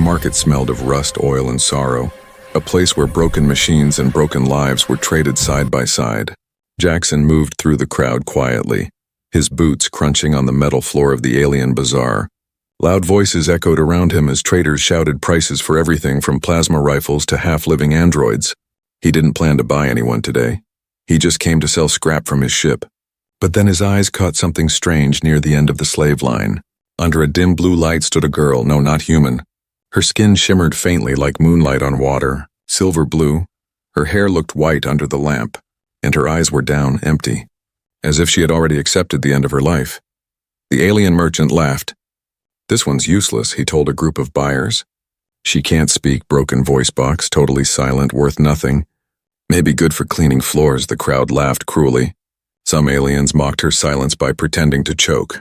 The market smelled of rust, oil, and sorrow, a place where broken machines and broken lives were traded side by side. Jackson moved through the crowd quietly, his boots crunching on the metal floor of the alien bazaar. Loud voices echoed around him as traders shouted prices for everything from plasma rifles to half-living androids. He didn't plan to buy anyone today. He just came to sell scrap from his ship. But then his eyes caught something strange near the end of the slave line. Under a dim blue light stood a girl, no, not human. Her skin shimmered faintly like moonlight on water, silver blue. Her hair looked white under the lamp, and her eyes were down, empty, as if she had already accepted the end of her life. The alien merchant laughed. "This one's useless," he told a group of buyers. "She can't speak, broken voice box, totally silent, worth nothing. Maybe good for cleaning floors," the crowd laughed cruelly. Some aliens mocked her silence by pretending to choke.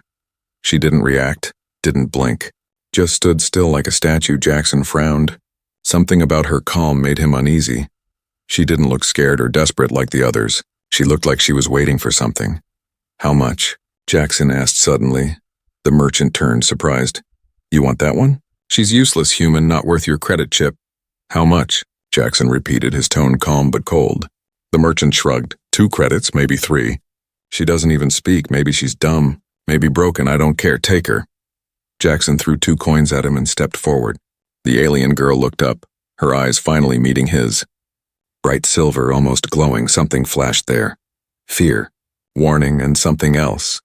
She didn't react, didn't blink, just stood still like a statue. Jackson frowned. Something about her calm made him uneasy. She didn't look scared or desperate like the others. She looked like she was waiting for something. "How much?" Jackson asked suddenly. The merchant turned, surprised. "You want that one? She's useless, human, not worth your credit chip." "How much?" Jackson repeated, his tone calm but cold. The merchant shrugged. "2 credits, maybe 3. She doesn't even speak. Maybe she's dumb. Maybe broken. I don't care. Take her." Jackson threw 2 coins at him and stepped forward. The alien girl looked up, her eyes finally meeting his. Bright silver, almost glowing, something flashed there. Fear, warning, and something else.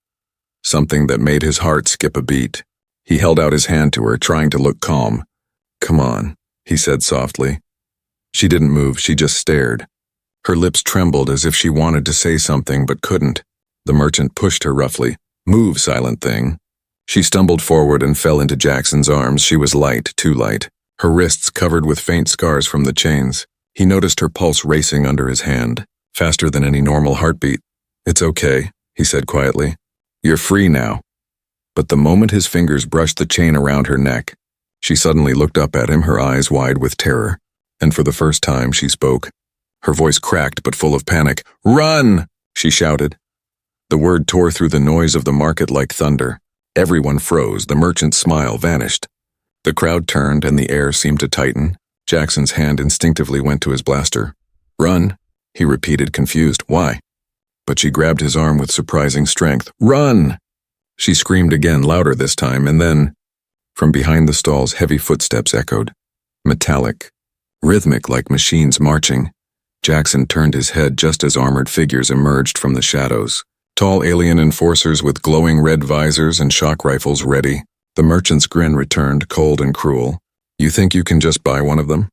Something that made his heart skip a beat. He held out his hand to her, trying to look calm. "Come on," he said softly. She didn't move, she just stared. Her lips trembled as if she wanted to say something but couldn't. The merchant pushed her roughly. "Move, silent thing." She stumbled forward and fell into Jackson's arms. She was light, too light, her wrists covered with faint scars from the chains. He noticed her pulse racing under his hand, faster than any normal heartbeat. "It's okay," he said quietly. "You're free now." But the moment his fingers brushed the chain around her neck, she suddenly looked up at him, her eyes wide with terror. And for the first time she spoke. Her voice cracked but full of panic. "Run!" she shouted. The word tore through the noise of the market like thunder. Everyone froze, the merchant's smile vanished. The crowd turned and the air seemed to tighten. Jackson's hand instinctively went to his blaster. "Run," he repeated, confused. "Why?" But she grabbed his arm with surprising strength. "Run!" She screamed again, louder this time, and then, from behind the stalls, heavy footsteps echoed. Metallic, rhythmic like machines marching. Jackson turned his head just as armored figures emerged from the shadows. Tall alien enforcers with glowing red visors and shock rifles ready. The merchant's grin returned, cold and cruel. "You think you can just buy one of them?"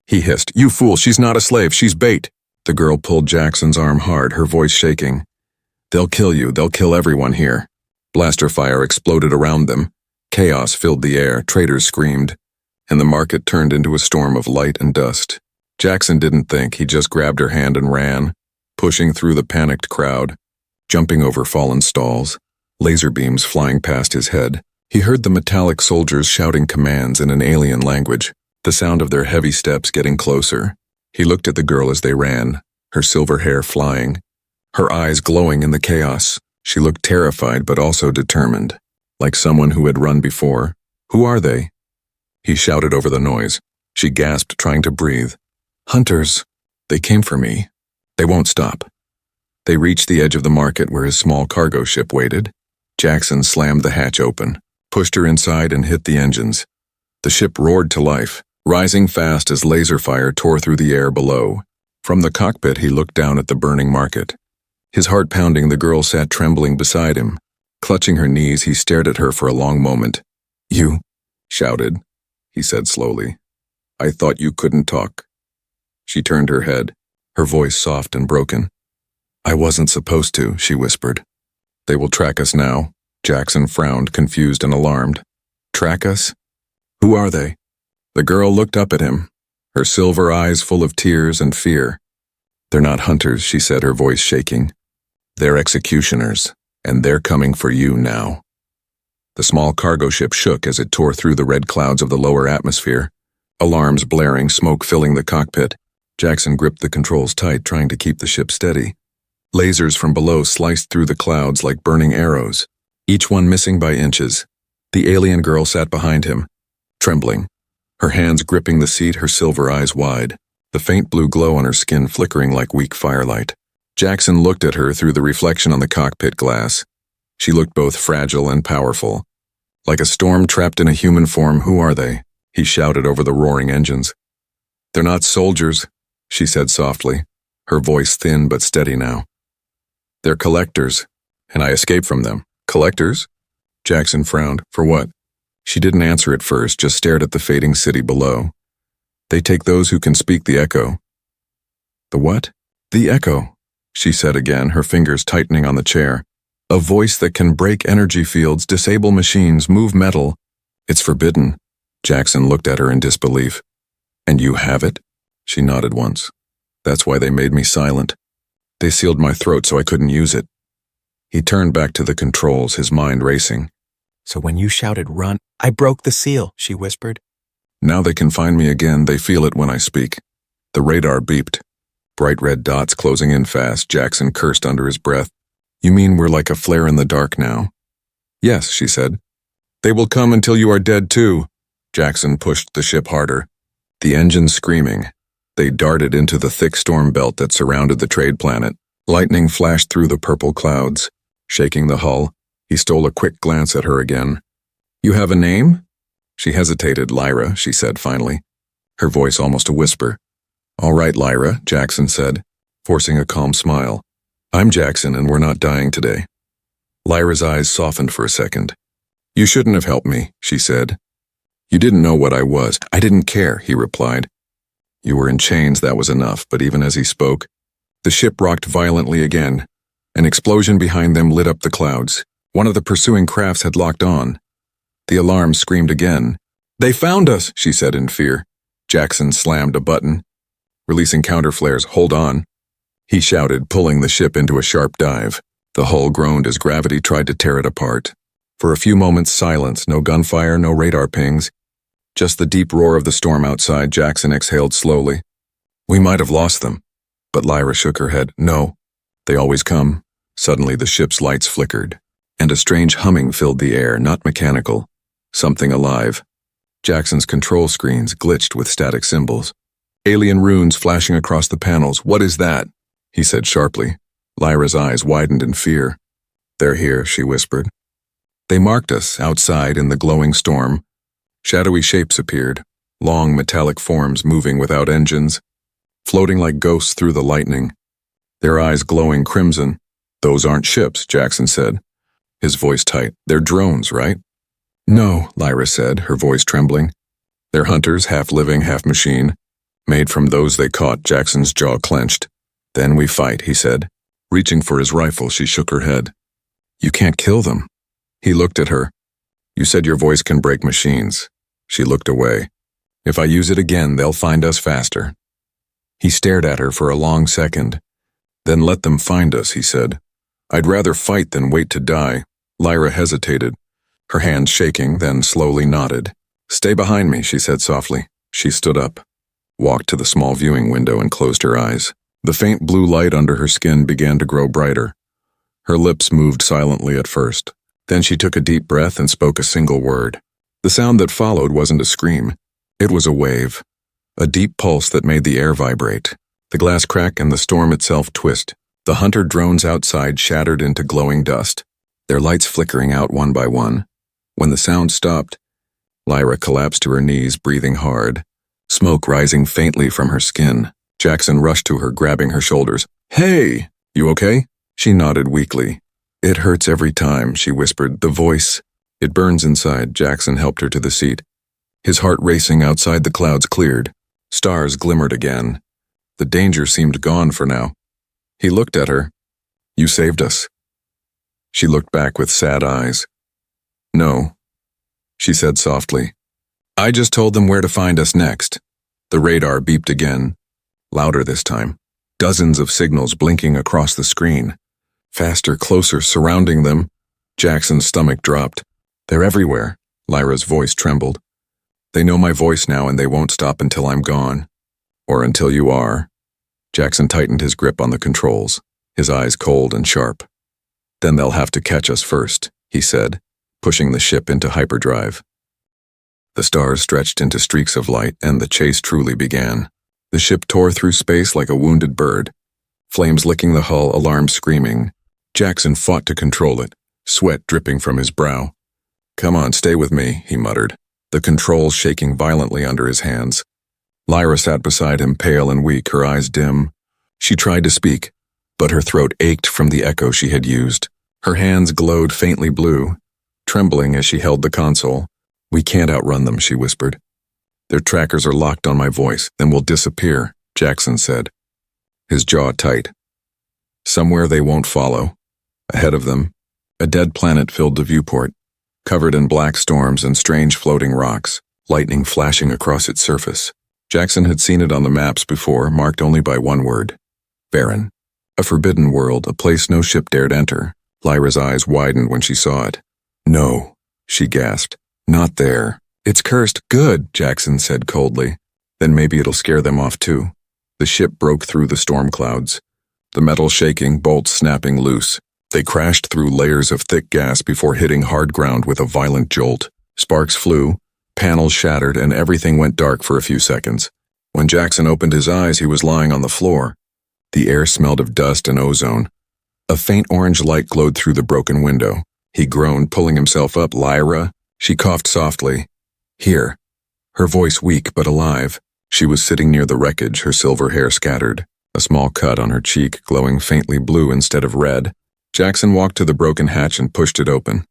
He hissed. "You fool, she's not a slave, she's bait." The girl pulled Jackson's arm hard, her voice shaking. "They'll kill you, they'll kill everyone here." Blaster fire exploded around them. Chaos filled the air, traders screamed, and the market turned into a storm of light and dust. Jackson didn't think, he just grabbed her hand and ran, pushing through the panicked crowd, jumping over fallen stalls, laser beams flying past his head. He heard the metallic soldiers shouting commands in an alien language, the sound of their heavy steps getting closer. He looked at the girl as they ran, her silver hair flying, her eyes glowing in the chaos. She looked terrified but also determined, like someone who had run before. "Who are they?" He shouted over the noise. She gasped, trying to breathe. "Hunters. They came for me. They won't stop." They reached the edge of the market where his small cargo ship waited. Jackson slammed the hatch open, pushed her inside and hit the engines. The ship roared to life, rising fast as laser fire tore through the air below. From the cockpit he looked down at the burning market. His heart pounding, the girl sat trembling beside him. Clutching her knees, he stared at her for a long moment. "You shouted," he said slowly. "I thought you couldn't talk." She turned her head, her voice soft and broken. "I wasn't supposed to," she whispered. "They will track us now." Jackson frowned, confused and alarmed. "Track us? Who are they?" The girl looked up at him, her silver eyes full of tears and fear. "They're not hunters," she said, her voice shaking. "They're executioners, and they're coming for you now." The small cargo ship shook as it tore through the red clouds of the lower atmosphere, alarms blaring, smoke filling the cockpit. Jackson gripped the controls tight, trying to keep the ship steady. Lasers from below sliced through the clouds like burning arrows, each one missing by inches. The alien girl sat behind him, trembling, her hands gripping the seat, her silver eyes wide, the faint blue glow on her skin flickering like weak firelight. Jackson looked at her through the reflection on the cockpit glass. She looked both fragile and powerful. Like a storm trapped in a human form. Who are they? He shouted over the roaring engines. They're not soldiers, she said softly, her voice thin but steady now. They're collectors, and I escaped from them. Collectors? Jackson frowned. For what? She didn't answer at first, just stared at the fading city below. They take those who can speak the echo. The what? The echo, she said again, her fingers tightening on the chair. A voice that can break energy fields, disable machines, move metal. It's forbidden. Jackson looked at her in disbelief. And you have it? She nodded once. That's why they made me silent. They sealed my throat so I couldn't use it. He turned back to the controls, his mind racing. So when you shouted run, I broke the seal, she whispered. Now they can find me again. They feel it when I speak. The radar beeped. Bright red dots closing in fast. Jackson cursed under his breath. You mean we're like a flare in the dark now? Yes, she said. They will come until you are dead too. Jackson pushed the ship harder. The engines screaming. They darted into the thick storm belt that surrounded the trade planet. Lightning flashed through the purple clouds. Shaking the hull, he stole a quick glance at her again. You have a name? She hesitated. Lyra, she said finally, her voice almost a whisper. All right, Lyra, Jackson said, forcing a calm smile. I'm Jackson and we're not dying today. Lyra's eyes softened for a second. You shouldn't have helped me, she said. You didn't know what I was. I didn't care, he replied. You were in chains, that was enough, but even as he spoke, the ship rocked violently again. An explosion behind them lit up the clouds. One of the pursuing crafts had locked on. The alarm screamed again. They found us, she said in fear. Jackson slammed a button, releasing counterflares. Hold on, he shouted, pulling the ship into a sharp dive. The hull groaned as gravity tried to tear it apart. For a few moments, silence, no gunfire, no radar pings. Just the deep roar of the storm outside. Jackson exhaled slowly. We might have lost them. But Lyra shook her head. No, they always come. Suddenly the ship's lights flickered, and a strange humming filled the air, not mechanical, something alive. Jackson's control screens glitched with static symbols. Alien runes flashing across the panels. What is that? He said sharply. Lyra's eyes widened in fear. They're here, she whispered. They marked us, outside in the glowing storm. Shadowy shapes appeared, long metallic forms moving without engines, floating like ghosts through the lightning, their eyes glowing crimson. Those aren't ships, Jackson said, his voice tight. They're drones, right? No, Lyra said, her voice trembling. They're hunters, half living, half machine, made from those they caught. Jackson's jaw clenched. Then we fight, he said. Reaching for his rifle, she shook her head. You can't kill them. He looked at her. You said your voice can break machines. She looked away. If I use it again, they'll find us faster. He stared at her for a long second. Then let them find us, he said. I'd rather fight than wait to die. Lyra hesitated, her hands shaking, then slowly nodded. Stay behind me, she said softly. She stood up, walked to the small viewing window and closed her eyes. The faint blue light under her skin began to grow brighter. Her lips moved silently at first. Then she took a deep breath and spoke a single word. The sound that followed wasn't a scream. It was a wave, a deep pulse that made the air vibrate. The glass crack and the storm itself twist. The hunter drones outside shattered into glowing dust, their lights flickering out one by one. When the sound stopped, Lyra collapsed to her knees, breathing hard, smoke rising faintly from her skin. Jackson rushed to her, grabbing her shoulders. Hey, you okay? She nodded weakly. It hurts every time, she whispered, the voice. It burns inside. Jackson helped her to the seat. His heart racing. Outside the clouds cleared. Stars glimmered again. The danger seemed gone for now. He looked at her. You saved us. She looked back with sad eyes. No, she said softly. I just told them where to find us next. The radar beeped again, louder this time. Dozens of signals blinking across the screen. Faster, closer, surrounding them. Jackson's stomach dropped. They're everywhere. Lyra's voice trembled. They know my voice now and they won't stop until I'm gone. Or until you are. Jackson tightened his grip on the controls, his eyes cold and sharp. Then they'll have to catch us first, he said, pushing the ship into hyperdrive. The stars stretched into streaks of light, and the chase truly began. The ship tore through space like a wounded bird, flames licking the hull, alarms screaming. Jackson fought to control it, sweat dripping from his brow. "Come on, stay with me," he muttered, the controls shaking violently under his hands. Lyra sat beside him, pale and weak, her eyes dim. She tried to speak, but her throat ached from the echo she had used. Her hands glowed faintly blue, trembling as she held the console. "We can't outrun them," she whispered. "Their trackers are locked on my voice, then we'll disappear," Jackson said, his jaw tight. Somewhere they won't follow. Ahead of them, a dead planet filled the viewport, covered in black storms and strange floating rocks, lightning flashing across its surface. Jackson had seen it on the maps before, marked only by one word: barren. A forbidden world, a place no ship dared enter. Lyra's eyes widened when she saw it. "No," she gasped. "Not there." "It's cursed." "Good," Jackson said coldly. "Then maybe it'll scare them off too." The ship broke through the storm clouds, the metal shaking, bolts snapping loose. They crashed through layers of thick gas before hitting hard ground with a violent jolt. Sparks flew, panels shattered, and everything went dark for a few seconds. When Jackson opened his eyes, he was lying on the floor. The air smelled of dust and ozone. A faint orange light glowed through the broken window. He groaned, pulling himself up. "Lyra?" She coughed softly. "Here." Her voice weak but alive. She was sitting near the wreckage, her silver hair scattered, a small cut on her cheek glowing faintly blue instead of red. Jackson walked to the broken hatch and pushed it open.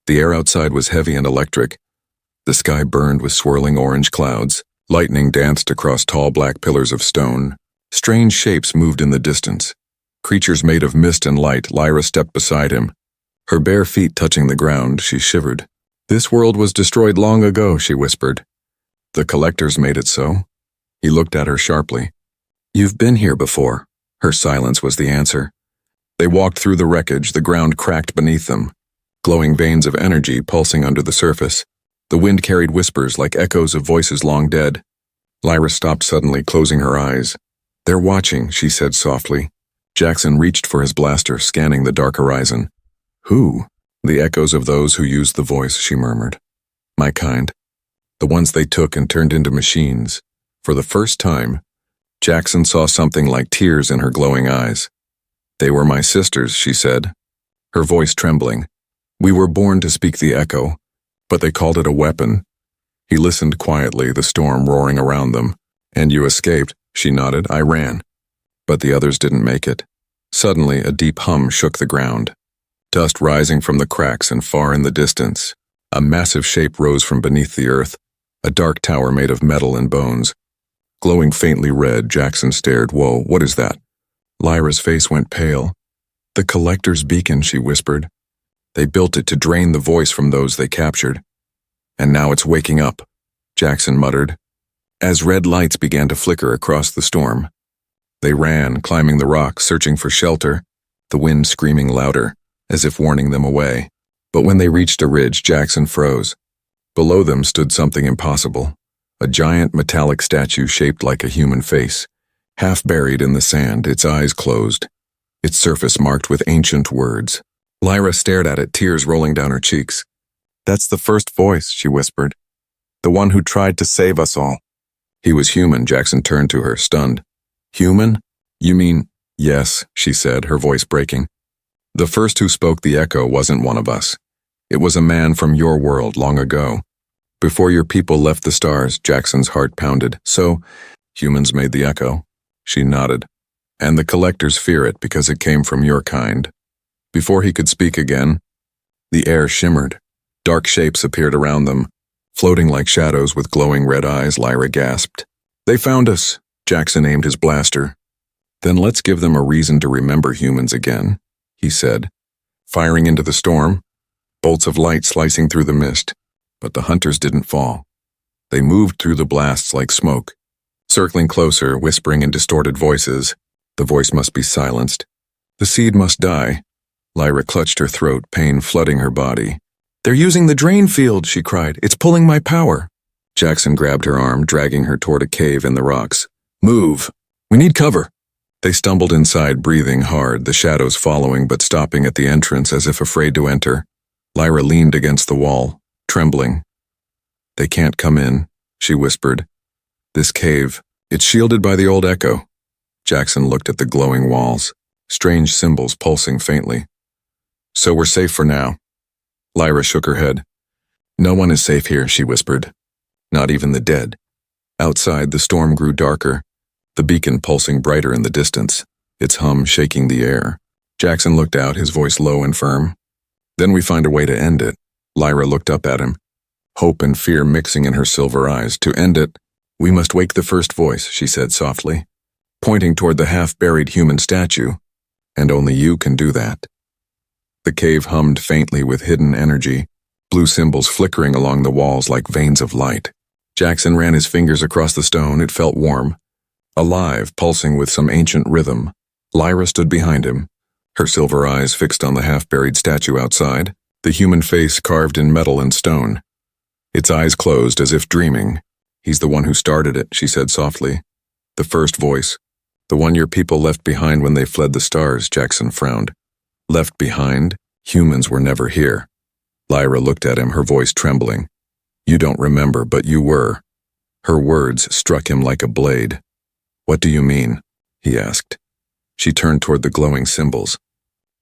The air outside was heavy and electric. The sky burned with swirling orange clouds. Lightning danced across tall black pillars of stone. Strange shapes moved in the distance. Creatures made of mist and light. Lyra stepped beside him. Her bare feet touching the ground, she shivered. "This world was destroyed long ago," she whispered. "The collectors made it so." He looked at her sharply. "You've been here before." Her silence was the answer. They walked through the wreckage, the ground cracked beneath them, glowing veins of energy pulsing under the surface. The wind carried whispers like echoes of voices long dead. Lyra stopped suddenly, closing her eyes. "They're watching," she said softly. Jackson reached for his blaster, scanning the dark horizon. "Who?" "The echoes of those who used the voice," she murmured. "My kind. The ones they took and turned into machines." For the first time, Jackson saw something like tears in her glowing eyes. "They were my sisters," she said, her voice trembling. "We were born to speak the echo, but they called it a weapon." He listened quietly, the storm roaring around them. "And you escaped," she nodded. "I ran. But the others didn't make it." Suddenly, a deep hum shook the ground. Dust rising from the cracks and far in the distance. A massive shape rose from beneath the earth, a dark tower made of metal and bones. Glowing faintly red, Jackson stared. "Whoa, what is that?" Lyra's face went pale. "The Collector's beacon," she whispered. "They built it to drain the voice from those they captured. And now it's waking up," Jackson muttered, as red lights began to flicker across the storm. They ran, climbing the rocks, searching for shelter, the wind screaming louder, as if warning them away. But when they reached a ridge, Jackson froze. Below them stood something impossible, a giant metallic statue shaped like a human face, half buried in the sand, its eyes closed, its surface marked with ancient words. Lyra stared at it, tears rolling down her cheeks. "That's the first voice," she whispered. "The one who tried to save us all." He was human, Jackson turned to her, stunned. "Human? You mean—" "Yes," she said, her voice breaking. "The first who spoke the echo wasn't one of us. It was a man from your world long ago. Before your people left the stars," Jackson's heart pounded. "So, humans made the echo?" She nodded. "And the collectors fear it because it came from your kind." Before he could speak again, the air shimmered. Dark shapes appeared around them, floating like shadows with glowing red eyes. Lyra gasped. "They found us." Jackson aimed his blaster. "Then let's give them a reason to remember humans again," he said, firing into the storm, bolts of light slicing through the mist. But the hunters didn't fall. They moved through the blasts like smoke, circling closer, whispering in distorted voices. The voice must be silenced. The seed must die. Lyra clutched her throat, pain flooding her body. "They're using the drain field," she cried. "It's pulling my power." Jackson grabbed her arm, dragging her toward a cave in the rocks. "Move! We need cover!" They stumbled inside, breathing hard, the shadows following but stopping at the entrance as if afraid to enter. Lyra leaned against the wall, trembling. They can't come in, she whispered. This cave, it's shielded by the old echo. Jackson looked at the glowing walls, strange symbols pulsing faintly. So we're safe for now. Lyra shook her head. No one is safe here, she whispered. Not even the dead. Outside, the storm grew darker, the beacon pulsing brighter in the distance, its hum shaking the air. Jackson looked out, his voice low and firm. Then we find a way to end it. Lyra looked up at him, hope and fear mixing in her silver eyes. To end it, we must wake the first voice, she said softly, pointing toward the half-buried human statue. And only you can do that. The cave hummed faintly with hidden energy, blue symbols flickering along the walls like veins of light. Jackson ran his fingers across the stone. It felt warm, alive, pulsing with some ancient rhythm. Lyra stood behind him, her silver eyes fixed on the half-buried statue outside, the human face carved in metal and stone. Its eyes closed as if dreaming. He's the one who started it, she said softly. The first voice. The one your people left behind when they fled the stars, Jackson frowned. Left behind? Humans were never here. Lyra looked at him, her voice trembling. You don't remember, but you were. Her words struck him like a blade. What do you mean? He asked. She turned toward the glowing symbols,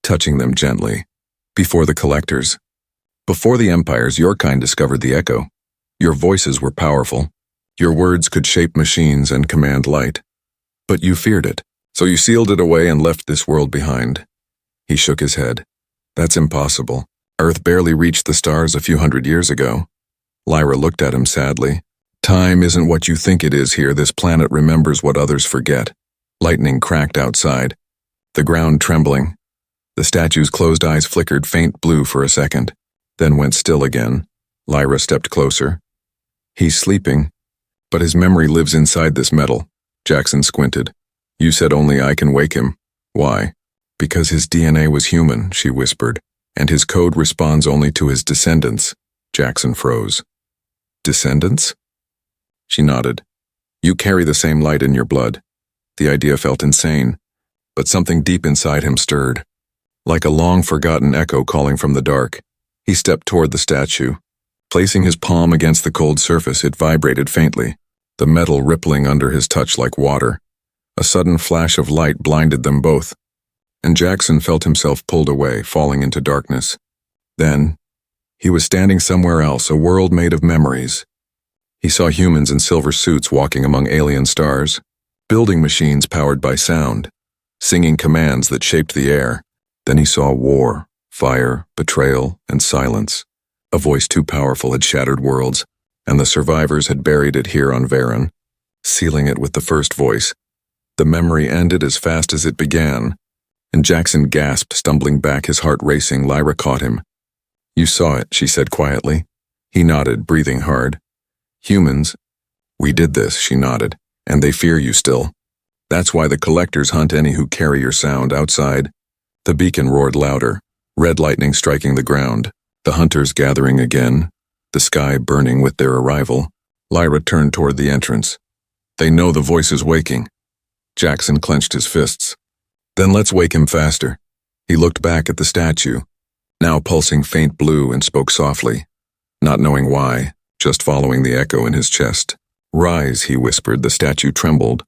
touching them gently. Before the collectors. Before the empires, your kind discovered the echo. Your voices were powerful. Your words could shape machines and command light. But you feared it, so you sealed it away and left this world behind. He shook his head. That's impossible. Earth barely reached the stars a few hundred years ago. Lyra looked at him sadly. Time isn't what you think it is here. This planet remembers what others forget. Lightning cracked outside, the ground trembling. The statue's closed eyes flickered faint blue for a second, then went still again. Lyra stepped closer. He's sleeping, but his memory lives inside this metal. Jackson squinted. You said only I can wake him. Why? Because his DNA was human, she whispered, and his code responds only to his descendants. Jackson froze. Descendants? She nodded. You carry the same light in your blood. The idea felt insane, but something deep inside him stirred. Like a long-forgotten echo calling from the dark, he stepped toward the statue. Placing his palm against the cold surface, it vibrated faintly, the metal rippling under his touch like water. A sudden flash of light blinded them both, and Jackson felt himself pulled away, falling into darkness. Then, he was standing somewhere else, a world made of memories. He saw humans in silver suits walking among alien stars, building machines powered by sound, singing commands that shaped the air. Then he saw war, fire, betrayal, and silence. A voice too powerful had shattered worlds, and the survivors had buried it here on Varen, sealing it with the first voice. The memory ended as fast as it began, and Jackson gasped, stumbling back, his heart racing. Lyra caught him. You saw it, she said quietly. He nodded, breathing hard. Humans. We did this, she nodded, and they fear you still. That's why the collectors hunt any who carry your sound. Outside, the beacon roared louder, red lightning striking the ground, the hunters gathering again, the sky burning with their arrival. Lyra turned toward the entrance. They know the voice is waking. Jackson clenched his fists. Then let's wake him faster. He looked back at the statue, now pulsing faint blue, and spoke softly, not knowing why, just following the echo in his chest. Rise, he whispered. The statue trembled,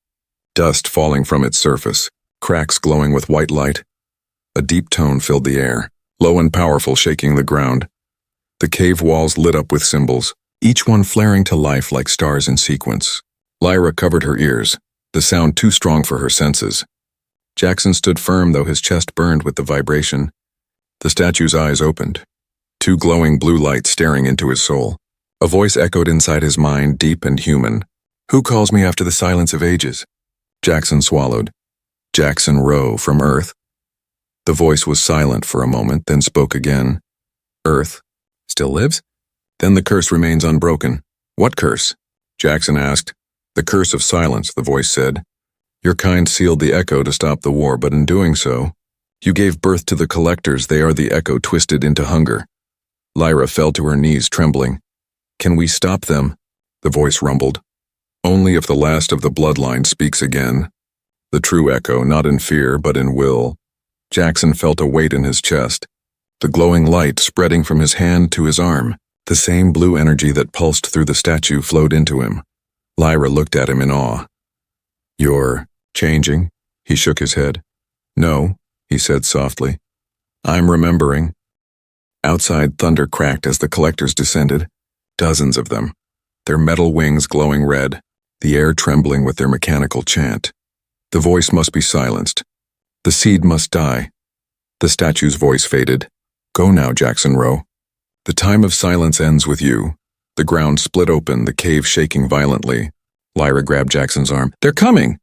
dust falling from its surface, cracks glowing with white light. A deep tone filled the air, low and powerful, shaking the ground. The cave walls lit up with symbols, each one flaring to life like stars in sequence. Lyra covered her ears, the sound too strong for her senses. Jackson stood firm, though his chest burned with the vibration. The statue's eyes opened, two glowing blue lights staring into his soul. A voice echoed inside his mind, deep and human. Who calls me after the silence of ages? Jackson swallowed. Jackson Rowe from Earth. The voice was silent for a moment, then spoke again. Earth still lives? Then the curse remains unbroken. What curse? Jackson asked. The curse of silence, the voice said. Your kind sealed the echo to stop the war, but in doing so, you gave birth to the collectors. They are the echo twisted into hunger. Lyra fell to her knees, trembling. Can we stop them? The voice rumbled. Only if the last of the bloodline speaks again. The true echo, not in fear, but in will. Jackson felt a weight in his chest, the glowing light spreading from his hand to his arm. The same blue energy that pulsed through the statue flowed into him. Lyra looked at him in awe. "You're changing?" He shook his head. "No," he said softly. "I'm remembering." Outside, thunder cracked as the collectors descended. Dozens of them, their metal wings glowing red, the air trembling with their mechanical chant. The voice must be silenced. The seed must die. The statue's voice faded. "Go now, Jackson Rowe. The time of silence ends with you." The ground split open, the cave shaking violently. Lyra grabbed Jackson's arm. "They're coming!"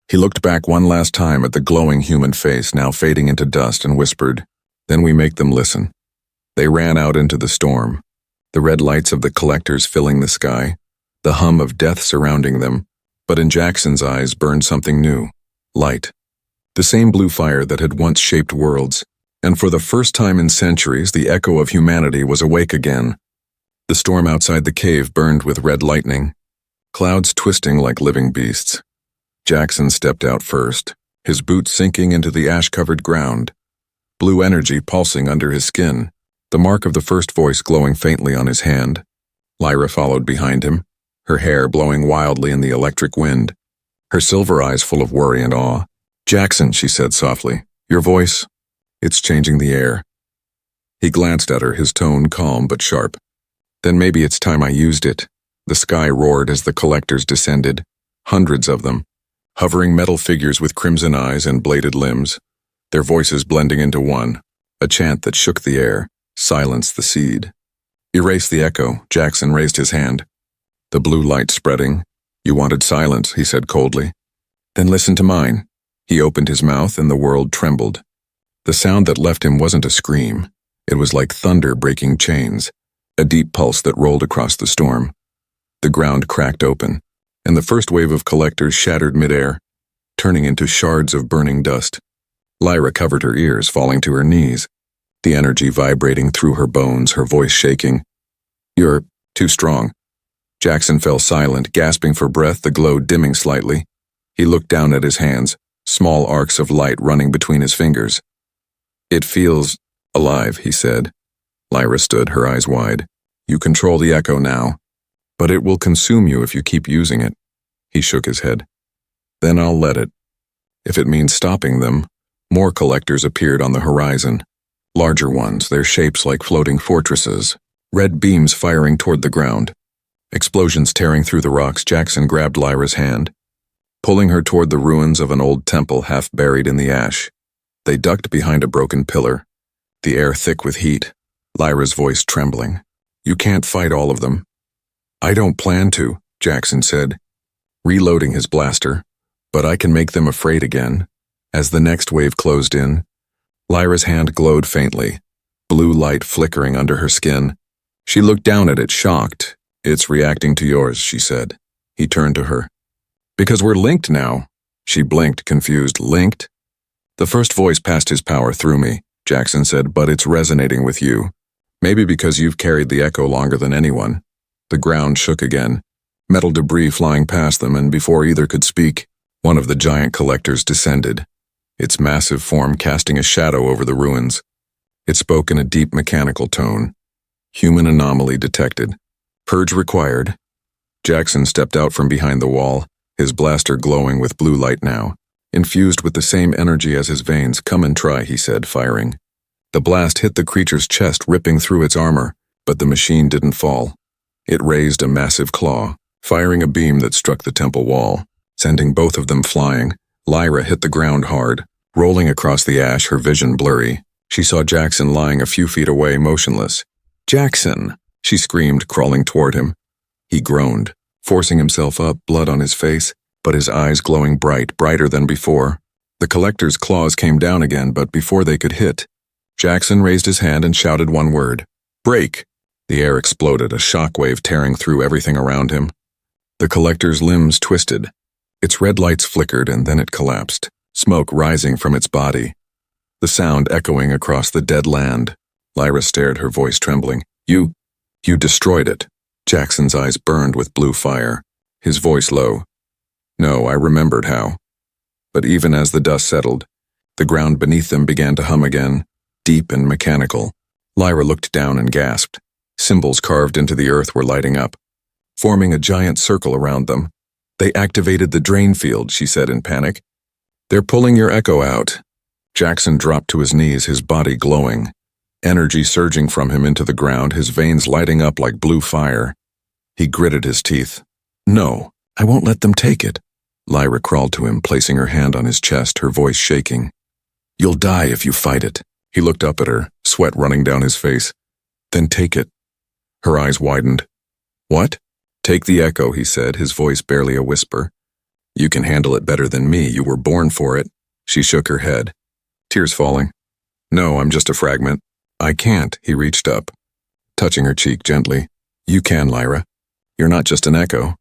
He looked back one last time at the glowing human face now fading into dust and whispered, "Then we make them listen." They ran out into the storm, the red lights of the collectors filling the sky, the hum of death surrounding them, but in Jackson's eyes burned something new, light. The same blue fire that had once shaped worlds, and for the first time in centuries the echo of humanity was awake again. The storm outside the cave burned with red lightning, clouds twisting like living beasts. Jackson stepped out first, his boots sinking into the ash-covered ground, blue energy pulsing under his skin, the mark of the first voice glowing faintly on his hand. Lyra followed behind him, her hair blowing wildly in the electric wind, her silver eyes full of worry and awe. "Jackson," she said softly, "your voice, it's changing the air." He glanced at her, his tone calm but sharp. "Then maybe it's time I used it." The sky roared as the collectors descended, hundreds of them, hovering metal figures with crimson eyes and bladed limbs, their voices blending into one, a chant that shook the air, silenced the seed. "Erase the echo," Jackson raised his hand. The blue light spreading. "You wanted silence," he said coldly. "Then listen to mine." He opened his mouth and the world trembled. The sound that left him wasn't a scream. It was like thunder breaking chains, a deep pulse that rolled across the storm. The ground cracked open, and the first wave of collectors shattered midair, turning into shards of burning dust. Lyra covered her ears, falling to her knees, the energy vibrating through her bones, her voice shaking. "You're too strong." Jackson fell silent, gasping for breath, the glow dimming slightly. He looked down at his hands, small arcs of light running between his fingers. "It feels alive," he said. Lyra stood, her eyes wide. "You control the echo now, but it will consume you if you keep using it." He shook his head. "Then I'll let it. If it means stopping them." More collectors appeared on the horizon. Larger ones, their shapes like floating fortresses, red beams firing toward the ground. Explosions tearing through the rocks. Jackson grabbed Lyra's hand, pulling her toward the ruins of an old temple half buried in the ash. They ducked behind a broken pillar, the air thick with heat, Lyra's voice trembling. "You can't fight all of them." "I don't plan to," Jackson said, reloading his blaster, "but I can make them afraid again." As the next wave closed in, Lyra's hand glowed faintly, blue light flickering under her skin. She looked down at it, shocked. "It's reacting to yours," she said. He turned to her. "Because we're linked now." She blinked, confused. "Linked?" "The first voice passed his power through me," Jackson said, "but it's resonating with you. Maybe because you've carried the echo longer than anyone." The ground shook again, metal debris flying past them, and before either could speak, one of the giant collectors descended, its massive form casting a shadow over the ruins. It spoke in a deep mechanical tone. "Human anomaly detected. Purge required." Jackson stepped out from behind the wall, his blaster glowing with blue light now, infused with the same energy as his veins. "Come and try," he said, firing. The blast hit the creature's chest, ripping through its armor, but the machine didn't fall. It raised a massive claw, firing a beam that struck the temple wall, sending both of them flying. Lyra hit the ground hard, rolling across the ash, her vision blurry. She saw Jackson lying a few feet away, motionless. "Jackson!" she screamed, crawling toward him. He groaned, forcing himself up, blood on his face, but his eyes glowing bright, brighter than before. The collector's claws came down again, but before they could hit, Jackson raised his hand and shouted one word. "Break!" The air exploded, a shockwave tearing through everything around him. The collector's limbs twisted. Its red lights flickered, and then it collapsed, smoke rising from its body, the sound echoing across the dead land. Lyra stared, her voice trembling. You destroyed it." Jackson's eyes burned with blue fire, his voice low. "No, I remembered how." But even as the dust settled, the ground beneath them began to hum again, deep and mechanical. Lyra looked down and gasped. Symbols carved into the earth were lighting up, forming a giant circle around them. They activated the drain field, she said in panic. They're pulling your echo out. Jackson dropped to his knees, his body glowing, energy surging from him into the ground, his veins lighting up like blue fire. He gritted his teeth. No, I won't let them take it. Lyra crawled to him, placing her hand on his chest, her voice shaking. You'll die if you fight it. He looked up at her, sweat running down his face. Then take it. Her eyes widened. What? Take the echo, he said, his voice barely a whisper. You can handle it better than me. You were born for it. She shook her head, tears falling. No, I'm just a fragment. I can't, he reached up, touching her cheek gently. You can, Lyra. You're not just an echo.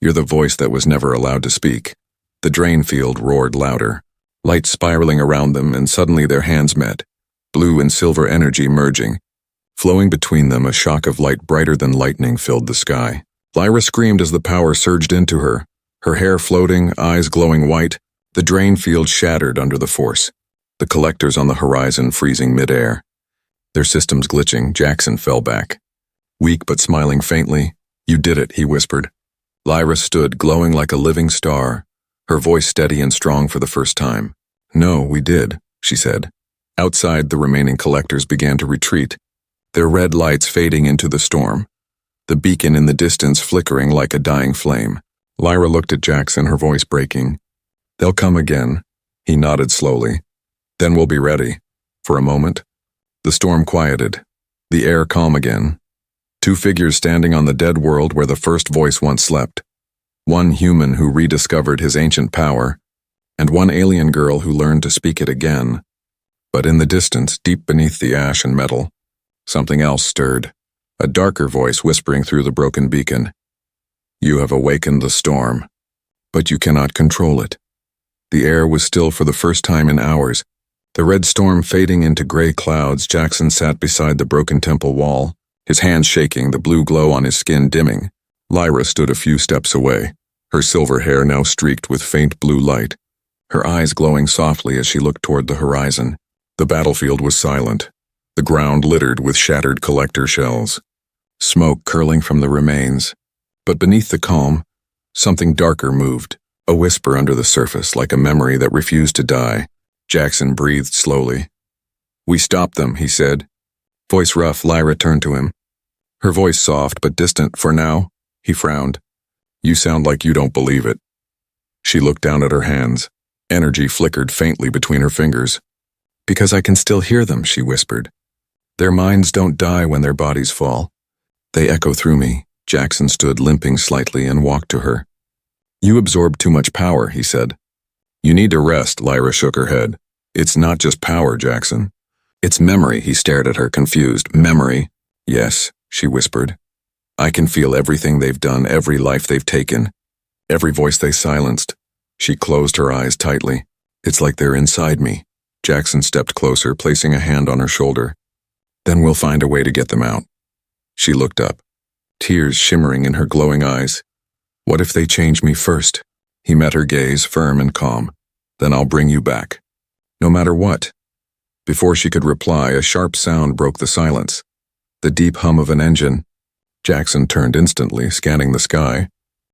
You're the voice that was never allowed to speak. The drain field roared louder, light spiraling around them, and suddenly their hands met, blue and silver energy merging. Flowing between them, a shock of light brighter than lightning filled the sky. Lyra screamed as the power surged into her, her hair floating, eyes glowing white. The drain field shattered under the force, the collectors on the horizon freezing midair. Their systems glitching, Jackson fell back. Weak but smiling faintly. You did it, he whispered. Lyra stood, glowing like a living star, her voice steady and strong for the first time. No, we did, she said. Outside, the remaining collectors began to retreat, their red lights fading into the storm, the beacon in the distance flickering like a dying flame. Lyra looked at Jackson, her voice breaking. They'll come again. He nodded slowly. Then we'll be ready. For a moment, the storm quieted, the air calm again. Two figures standing on the dead world where the first voice once slept. One human who rediscovered his ancient power, and one alien girl who learned to speak it again. But in the distance, deep beneath the ash and metal, something else stirred, a darker voice whispering through the broken beacon. You have awakened the storm, but you cannot control it. The air was still for the first time in hours. The red storm fading into gray clouds, Jackson sat beside the broken temple wall, his hands shaking, the blue glow on his skin dimming. Lyra stood a few steps away, her silver hair now streaked with faint blue light, her eyes glowing softly as she looked toward the horizon. The battlefield was silent, the ground littered with shattered collector shells, smoke curling from the remains. But beneath the calm, something darker moved, a whisper under the surface like a memory that refused to die. Jackson breathed slowly. We stopped them, he said. Voice rough, Lyra turned to him. Her voice soft but distant. For now, he frowned. You sound like you don't believe it. She looked down at her hands. Energy flickered faintly between her fingers. Because I can still hear them, she whispered. Their minds don't die when their bodies fall. They echo through me. Jackson stood limping slightly and walked to her. You absorb too much power, he said. You need to rest, Lyra shook her head. It's not just power, Jackson. It's memory, he stared at her, confused. Memory? Yes, she whispered. I can feel everything they've done, every life they've taken, every voice they silenced. She closed her eyes tightly. It's like they're inside me. Jackson stepped closer, placing a hand on her shoulder. Then we'll find a way to get them out. She looked up, tears shimmering in her glowing eyes. What if they change me first? He met her gaze, firm and calm. Then I'll bring you back. No matter what. Before she could reply, a sharp sound broke the silence. The deep hum of an engine. Jackson turned instantly, scanning the sky.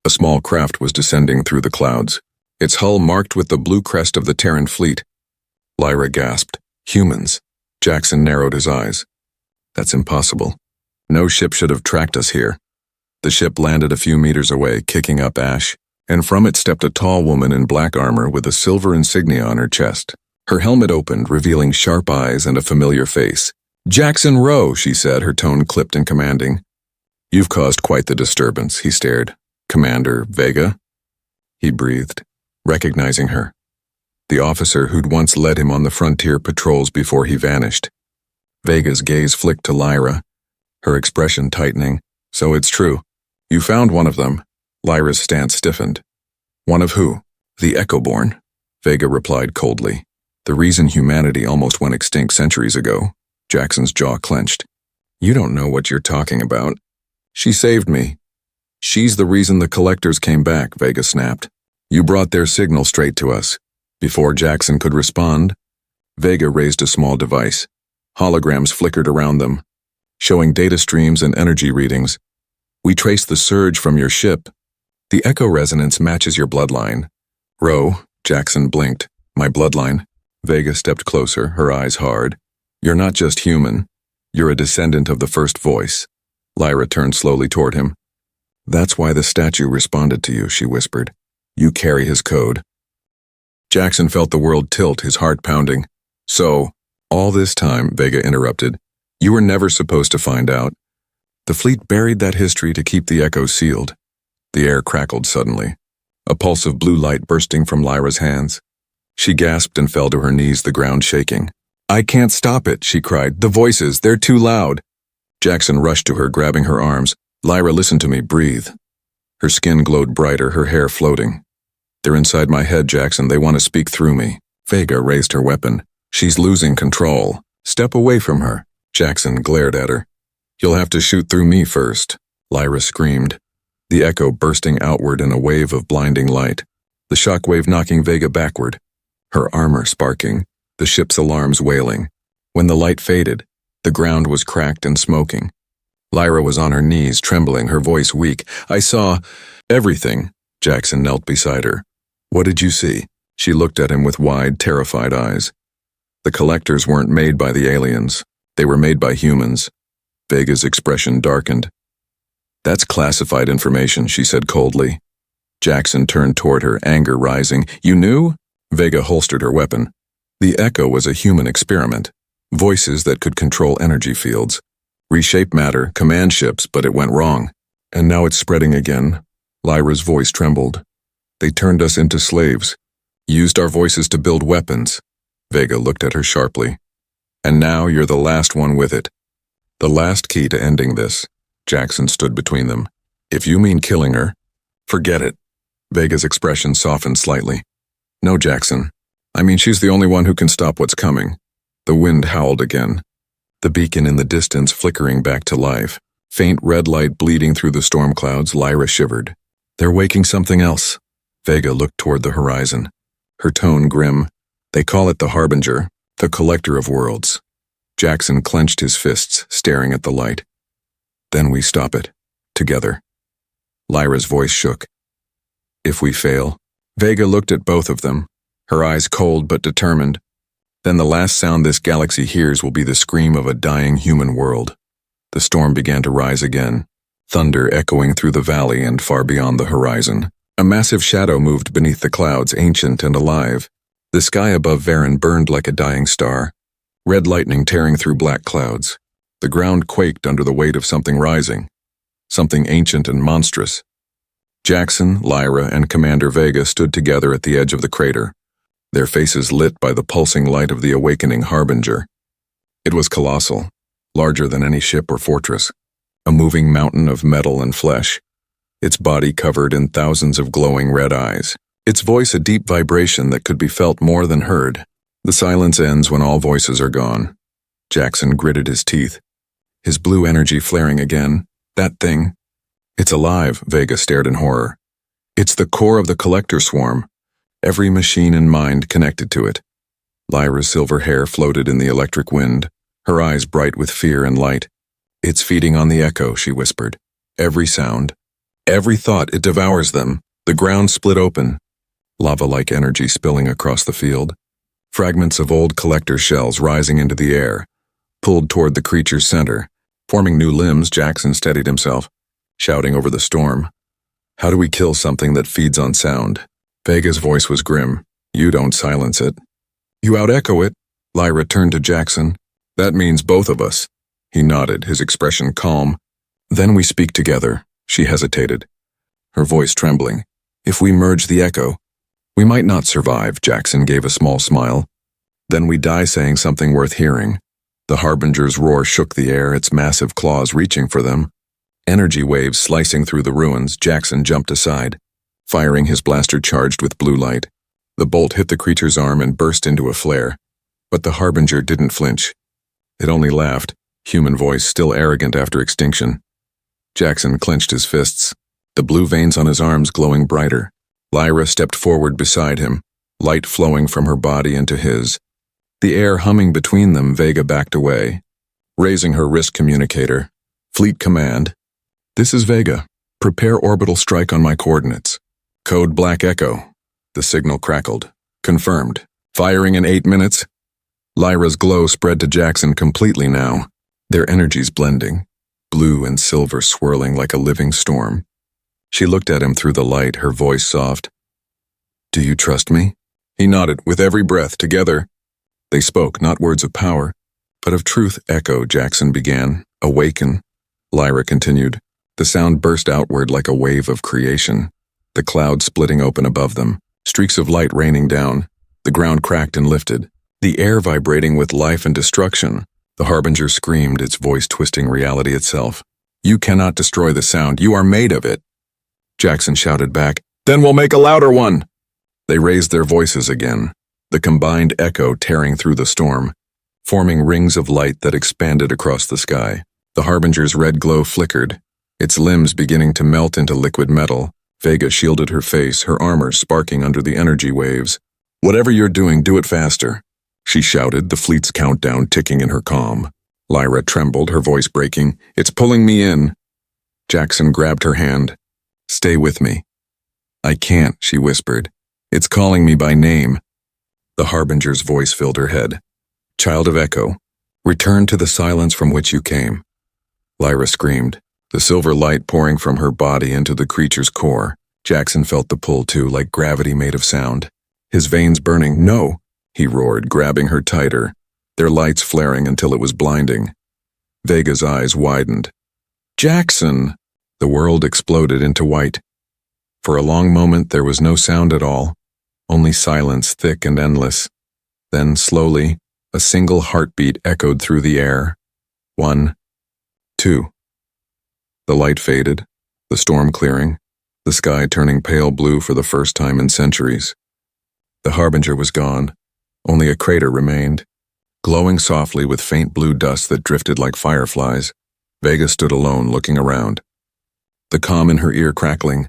A small craft was descending through the clouds, its hull marked with the blue crest of the Terran fleet. Lyra gasped. Humans. Jackson narrowed his eyes. That's impossible. No ship should have tracked us here. The ship landed a few meters away, kicking up ash, and from it stepped a tall woman in black armor with a silver insignia on her chest. Her helmet opened, revealing sharp eyes and a familiar face. Jackson Rowe, she said, her tone clipped and commanding. You've caused quite the disturbance, he stared. Commander Vega? He breathed, recognizing her. The officer who'd once led him on the frontier patrols before he vanished. Vega's gaze flicked to Lyra, her expression tightening. So it's true. You found one of them. Lyra's stance stiffened. One of who? The Echoborn. Vega replied coldly. The reason humanity almost went extinct centuries ago. Jackson's jaw clenched. You don't know what you're talking about. She saved me. She's the reason the collectors came back, Vega snapped. You brought their signal straight to us. Before Jackson could respond, Vega raised a small device. Holograms flickered around them. showing data streams and energy readings. We traced the surge from your ship. The echo resonance matches your bloodline. Ro, Jackson blinked. My bloodline? Vega stepped closer, her eyes hard. You're not just human. You're a descendant of the first voice. Lyra turned slowly toward him. That's why the statue responded to you, she whispered. You carry his code. Jackson felt the world tilt, his heart pounding. So, all this time, Vega interrupted, you were never supposed to find out. The fleet buried that history to keep the echo sealed. The air crackled suddenly, a pulse of blue light bursting from Lyra's hands. She gasped and fell to her knees, the ground shaking. I can't stop it, she cried. The voices, they're too loud. Jackson rushed to her, grabbing her arms. Lyra, listen to me, breathe. Her skin glowed brighter, her hair floating. They're inside my head, Jackson. They want to speak through me. Vega raised her weapon. She's losing control. Step away from her. Jackson glared at her. You'll have to shoot through me first. Lyra screamed, the echo bursting outward in a wave of blinding light, the shockwave knocking Vega backward, her armor sparking, the ship's alarms wailing. When the light faded, the ground was cracked and smoking. Lyra was on her knees, trembling, her voice weak. I saw everything. Jackson knelt beside her. What did you see? She looked at him with wide, terrified eyes. The collectors weren't made by the aliens. They were made by humans. Vega's expression darkened. That's classified information, she said coldly. Jackson turned toward her, anger rising. You knew? Vega holstered her weapon. The echo was a human experiment. Voices that could control energy fields. Reshape matter, command ships, but it went wrong. And now it's spreading again. Lyra's voice trembled. They turned us into slaves. Used our voices to build weapons. Vega looked at her sharply. And now you're the last one with it. The last key to ending this. Jackson stood between them. If you mean killing her, forget it. Vega's expression softened slightly. No, Jackson. I mean, she's the only one who can stop what's coming. The wind howled again. The beacon in the distance flickering back to life. Faint red light bleeding through the storm clouds, Lyra shivered. They're waking something else. Vega looked toward the horizon. Her tone grim. They call it the Harbinger, the collector of worlds. Jackson clenched his fists, staring at the light. Then we stop it. Together. Lyra's voice shook. If we fail? Vega looked at both of them, her eyes cold but determined. Then the last sound this galaxy hears will be the scream of a dying human world. The storm began to rise again, thunder echoing through the valley and far beyond the horizon. A massive shadow moved beneath the clouds, ancient and alive. The sky above Varen burned like a dying star, red lightning tearing through black clouds. The ground quaked under the weight of something rising, something ancient and monstrous. Jackson, Lyra, and Commander Vega stood together at the edge of the crater, their faces lit by the pulsing light of the awakening Harbinger. It was colossal, larger than any ship or fortress, a moving mountain of metal and flesh, its body covered in thousands of glowing red eyes, its voice a deep vibration that could be felt more than heard. The silence ends when all voices are gone. Jackson gritted his teeth, his blue energy flaring again. That thing. It's alive, Vega stared in horror. It's the core of the collector swarm, every machine and mind connected to it. Lyra's silver hair floated in the electric wind, her eyes bright with fear and light. It's feeding on the echo, she whispered. Every sound, every thought, it devours them. The ground split open, lava-like energy spilling across the field. Fragments of old collector shells rising into the air, pulled toward the creature's center. Forming new limbs, Jackson steadied himself, shouting over the storm. How do we kill something that feeds on sound? Vega's voice was grim. You don't silence it. You out-echo it. Lyra turned to Jackson. That means both of us. He nodded, his expression calm. Then we speak together. She hesitated, her voice trembling. If we merge the echo, we might not survive, Jackson gave a small smile. Then we die saying something worth hearing. The Harbinger's roar shook the air, its massive claws reaching for them. Energy waves slicing through the ruins, Jackson jumped aside, firing his blaster charged with blue light. The bolt hit the creature's arm and burst into a flare. But the Harbinger didn't flinch. It only laughed, human voice still arrogant after extinction. Jackson clenched his fists, the blue veins on his arms glowing brighter. Lyra stepped forward beside him, light flowing from her body into his. The air humming between them, Vega backed away. raising her wrist communicator. Fleet command. This is Vega. Prepare orbital strike on my coordinates. Code Black Echo. The signal crackled. Confirmed. Firing in 8 minutes. Lyra's glow spread to Jackson completely now, their energies blending, blue and silver swirling like a living storm. She looked at him through the light, her voice soft. Do you trust me? He nodded, with every breath, together. They spoke, not words of power, but of truth. Echo, Jackson began. Awaken. Lyra continued. The sound burst outward like a wave of creation, the clouds splitting open above them, streaks of light raining down. The ground cracked and lifted, the air vibrating with life and destruction. The harbinger screamed, its voice twisting reality itself. You cannot destroy the sound, you are made of it. Jackson shouted back, Then we'll make a louder one. They raised their voices again, the combined echo tearing through the storm, forming rings of light that expanded across the sky. The harbinger's red glow flickered, its limbs beginning to melt into liquid metal. Vega shielded her face, her armor sparking under the energy waves. Whatever you're doing, do it faster, she shouted, the fleet's countdown ticking in her calm. Lyra trembled, her voice breaking. It's pulling me in. Jackson grabbed her hand. Stay with me. I can't, she whispered. It's calling me by name. The harbinger's voice filled her head. Child of Echo, return to the silence from which you came. Lyra screamed, the silver light pouring from her body into the creature's core. Jackson felt the pull too, like gravity made of sound. His veins burning. No, he roared, grabbing her tighter, their lights flaring until it was blinding. Vega's eyes widened. Jackson! The world exploded into white. For a long moment there was no sound at all, only silence thick and endless. Then, slowly, a single heartbeat echoed through the air. 1, 2. The light faded, the storm clearing, the sky turning pale blue for the first time in centuries. The harbinger was gone. Only a crater remained, glowing softly with faint blue dust that drifted like fireflies. Vega stood alone, looking around, the comm in her ear crackling.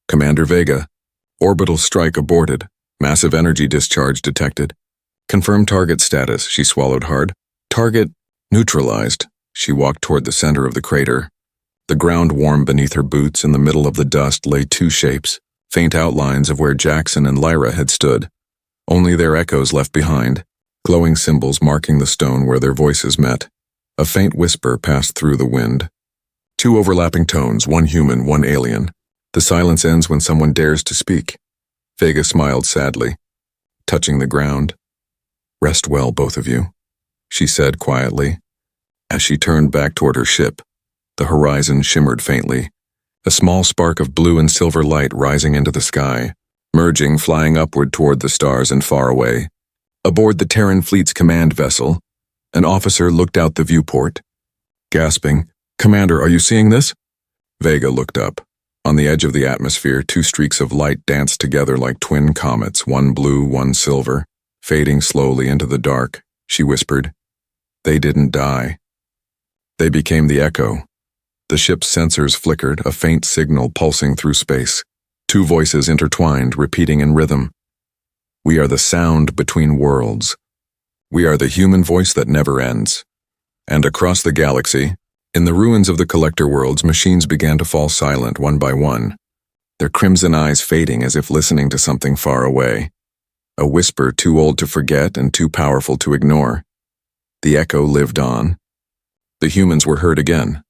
Commander Vega, orbital strike aborted, massive energy discharge detected. Confirm target status, she swallowed hard. Target neutralized. She walked toward the center of the crater. The ground warm beneath her boots. In the middle of the dust lay two shapes, faint outlines of where Jackson and Lyra had stood. Only their echoes left behind, glowing symbols marking the stone where their voices met. A faint whisper passed through the wind. Two overlapping tones, one human, one alien. The silence ends when someone dares to speak. Vega smiled sadly, touching the ground. Rest well, both of you, she said quietly. As she turned back toward her ship, the horizon shimmered faintly, a small spark of blue and silver light rising into the sky, merging, flying upward toward the stars and far away. Aboard the Terran fleet's command vessel, an officer looked out the viewport, gasping, Commander, are you seeing this? Vega looked up. On the edge of the atmosphere, two streaks of light danced together like twin comets, one blue, one silver, fading slowly into the dark. She whispered, They didn't die. They became the echo. The ship's sensors flickered, a faint signal pulsing through space. Two voices intertwined, repeating in rhythm. We are the sound between worlds. We are the human voice that never ends. And across the galaxy, in the ruins of the collector worlds, machines began to fall silent one by one, their crimson eyes fading as if listening to something far away. A whisper too old to forget and too powerful to ignore. The echo lived on. The humans were heard again,